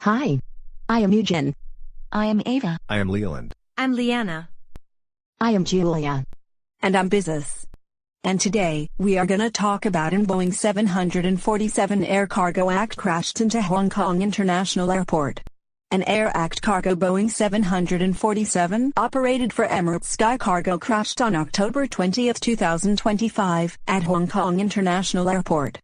Hi. I am Eugen. I am Ava. I am Leland. I'm Leanna. I am Julia. And I'm Beezus. And today, we are gonna talk about an Boeing 747 Air Cargo Act crashed into Hong Kong International Airport. An Air Act cargo Boeing 747 operated for Emirates Sky Cargo crashed on October 20, 2025, at Hong Kong International Airport.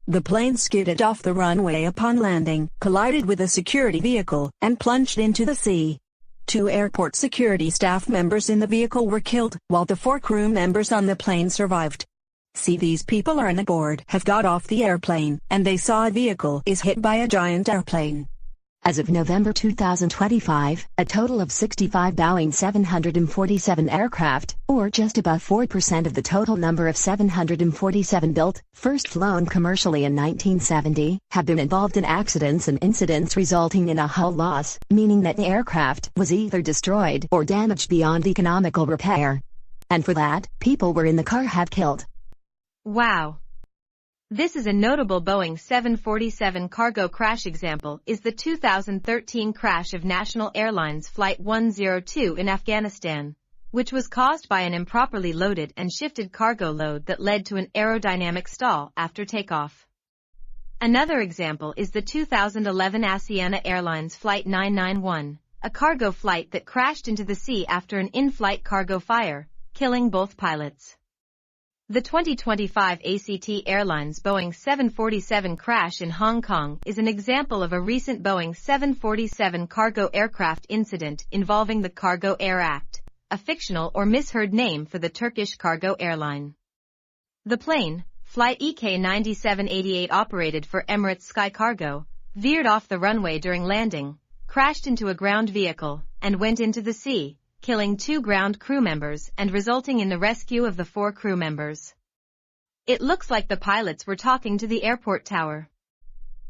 The plane skidded off the runway upon landing, collided with a security vehicle, and plunged into the sea. 2 airport security staff members in the vehicle were killed, while the 4 crew members on the plane survived. See, these people are on board have got off the airplane, and they saw a vehicle is hit by a giant airplane. As of November 2025, a total of 65 Boeing 747 aircraft, or just about 4% of the total number of 747 built, first flown commercially in 1970, have been involved in accidents and incidents resulting in a hull loss, meaning that the aircraft was either destroyed or damaged beyond economical repair. And for that, people were in the car have killed. Wow. This is a notable Boeing 747 cargo crash example is the 2013 crash of National Airlines Flight 102 in Afghanistan, which was caused by an improperly loaded and shifted cargo load that led to an aerodynamic stall after takeoff. Another example is the 2011 Asiana Airlines Flight 991, a cargo flight that crashed into the sea after an in-flight cargo fire, killing both pilots. The 2025 ACT Airlines Boeing 747 crash in Hong Kong is an example of a recent Boeing 747 cargo aircraft incident involving the CargoAir ACT, a fictional or misheard name for the Turkish cargo airline. The plane, flight EK 9788 operated for Emirates Sky Cargo, veered off the runway during landing, crashed into a ground vehicle, and went into the sea, killing 2 ground crew members and resulting in the rescue of the 4 crew members. It looks like the pilots were talking to the airport tower.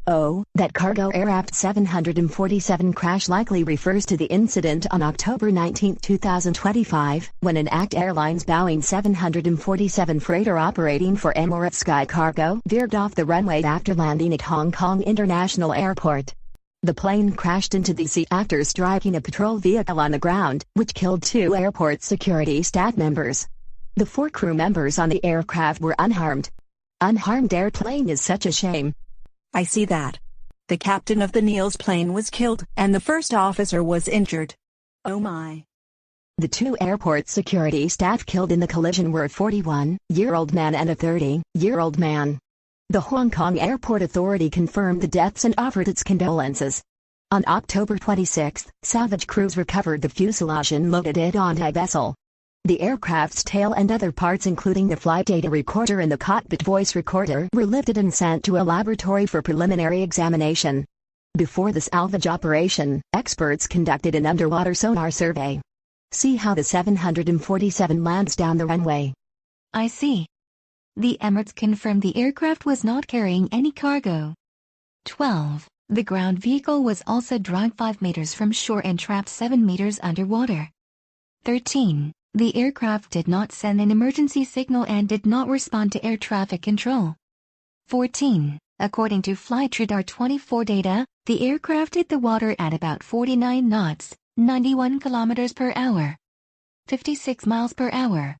Oh, that CargoAir ACT 747 crash likely refers to the incident on October 19, 2025, when an ACT Airlines Boeing 747 freighter operating for Emirates Sky Cargo veered off the runway after landing at Hong Kong International Airport. The plane crashed into the sea after striking a patrol vehicle on the ground, which killed 2 airport security staff members. The 4 crew members on the aircraft were unharmed. Unharmed airplane is such a shame. I see that. The captain of the Niels plane was killed, and the first officer was injured. Oh my. The 2 airport security staff killed in the collision were a 41-year-old man and a 30-year-old man. The Hong Kong Airport Authority confirmed the deaths and offered its condolences. On October 26, salvage crews recovered the fuselage and loaded it onto a vessel. The aircraft's tail and other parts, including the flight data recorder and the cockpit voice recorder, were lifted and sent to a laboratory for preliminary examination. Before the salvage operation, experts conducted an underwater sonar survey. See how the 747 lands down the runway. I see. The Emirates confirmed the aircraft was not carrying any cargo. 12. The ground vehicle was also dragged 5 meters from shore and trapped 7 meters underwater. 13. The aircraft did not send an emergency signal and did not respond to air traffic control. 14. According to Flight Radar 24 data, the aircraft hit the water at about 49 knots, 91 kilometers per hour, 56 miles per hour.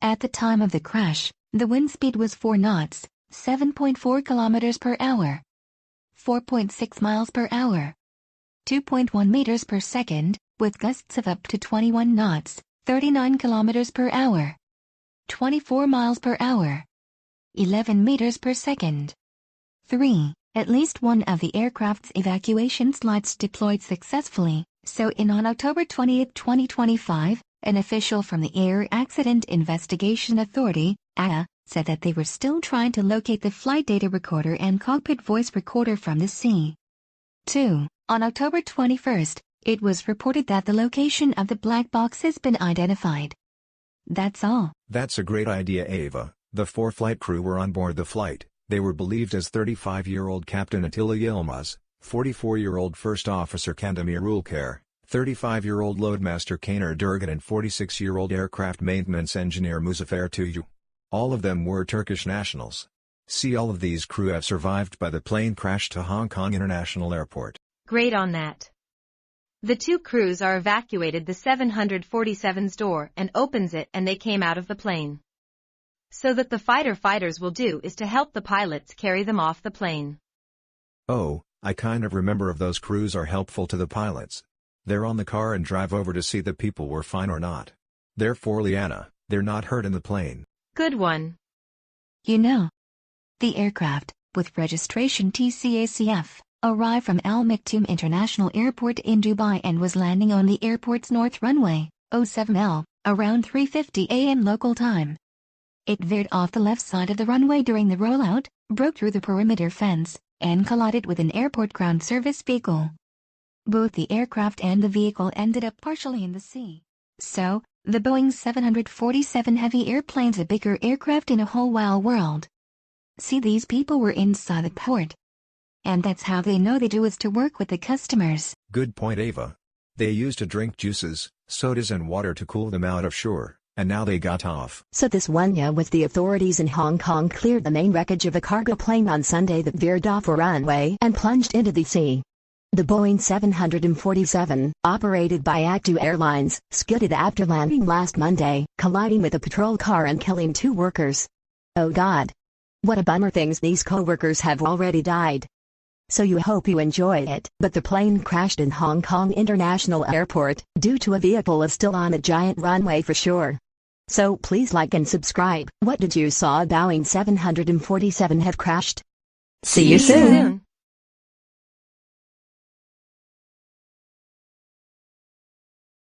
At the time of the crash, the wind speed was 4 knots, 7.4 kilometers per hour, 4.6 miles per hour, 2.1 meters per second, with gusts of up to 21 knots, 39 kilometers per hour, 24 miles per hour, 11 meters per second. 3. At least one of the aircraft's evacuation slides deployed successfully, so on October 20, 2025, an official from the Air Accident Investigation Authority, AAA, said that they were still trying to locate the flight data recorder and cockpit voice recorder from the sea. 2. On October 21, it was reported that the location of the black box has been identified. That's all. That's a great idea, Ava. The 4 flight crew were on board the flight. They were believed as 35-year-old Captain Attila Yilmaz, 44-year-old First Officer Kandemir Ulker, 35-year-old Loadmaster Kaner Durgan and 46-year-old Aircraft Maintenance Engineer Muzaffer Tuyu. All of them were Turkish nationals. See, all of these crew have survived by the plane crash to Hong Kong International Airport. Great on that. The two crews are evacuated the 747's door and opens it and they came out of the plane. So that the fighters will do is to help the pilots carry them off the plane. Oh, I kind of remember of those crews are helpful to the pilots. They're on the car and drive over to see the people were fine or not. Therefore Leanna, they're not hurt in the plane. Good one. You know, the aircraft, with registration TCACF, arrived from Al Maktoum International Airport in Dubai and was landing on the airport's north runway, 07L, around 3:50 a.m. local time. It veered off the left side of the runway during the rollout, broke through the perimeter fence, and collided with an airport ground service vehicle. Both the aircraft and the vehicle ended up partially in the sea. So, the Boeing 747 heavy airplane's a bigger aircraft in a whole wild world. See, these people were inside the port. And that's how they know they do is to work with the customers. Good point, Ava. They used to drink juices, sodas and water to cool them out of shore, and now they got off. So this one with the authorities in Hong Kong cleared the main wreckage of a cargo plane on Sunday that veered off a runway and plunged into the sea. The Boeing 747, operated by ACT Airlines, skidded after landing last Monday, colliding with a patrol car and killing 2 workers. Oh God. What a bummer, things these co-workers have already died. So you hope you enjoyed it, but the plane crashed in Hong Kong International Airport, due to a vehicle is still on a giant runway for sure. So please like and subscribe. What did you saw Boeing 747 have crashed? See you soon.